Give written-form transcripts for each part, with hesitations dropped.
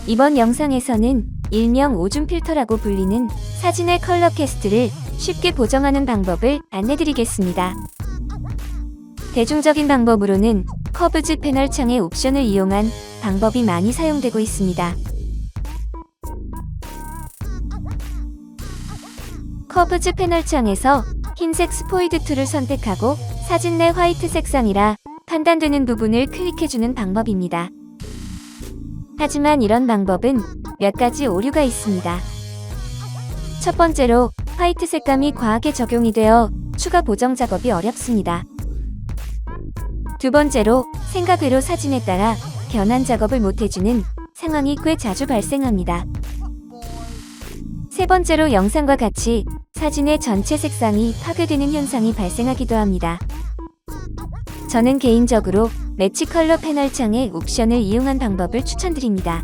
이번 영상에서는 일명 오줌 필터라고 불리는 사진의 컬러 캐스트를 쉽게 보정하는 방법을 안내드리겠습니다. 대중적인 방법으로는 커브즈 패널 창의 옵션을 이용한 방법이 많이 사용되고 있습니다. 커브즈 패널 창에서 흰색 스포이드 툴을 선택하고 사진 내 화이트 색상이라 판단되는 부분을 클릭해주는 방법입니다. 하지만 이런 방법은 몇 가지 오류가 있습니다. 첫 번째로 화이트 색감이 과하게 적용이 되어 추가 보정 작업이 어렵습니다. 두 번째로 생각외로 사진에 따라 변환 작업을 못해주는 상황이 꽤 자주 발생합니다. 세 번째로 영상과 같이 사진의 전체 색상이 파괴되는 현상이 발생하기도 합니다. 저는 개인적으로 매치 컬러 패널 창의 옵션을 이용한 방법을 추천드립니다.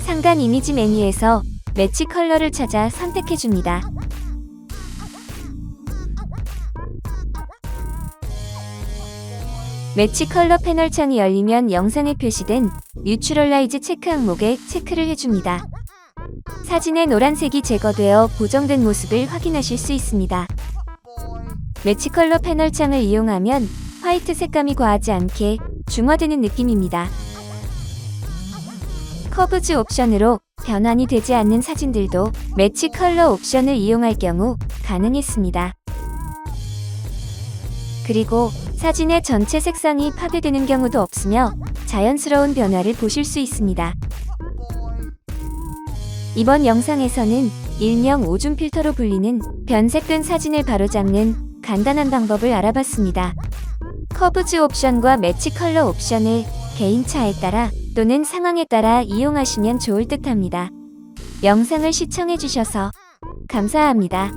상단 이미지 메뉴에서 매치 컬러를 찾아 선택해줍니다. 매치 컬러 패널 창이 열리면 영상에 표시된 뉴트럴라이즈 체크 항목에 체크를 해줍니다. 사진의 노란색이 제거되어 보정된 모습을 확인하실 수 있습니다. 매치 컬러 패널 창을 이용하면 화이트 색감이 과하지 않게 중화되는 느낌입니다. 커브즈 옵션으로 변환이 되지 않는 사진들도 매치 컬러 옵션을 이용할 경우 가능했습니다. 그리고 사진의 전체 색상이 파괴되는 경우도 없으며 자연스러운 변화를 보실 수 있습니다. 이번 영상에서는 일명 오줌 필터로 불리는 변색된 사진을 바로잡는 간단한 방법을 알아봤습니다. 커브즈 옵션과 매치 컬러 옵션을 개인차에 따라 또는 상황에 따라 이용하시면 좋을 듯합니다. 영상을 시청해주셔서 감사합니다.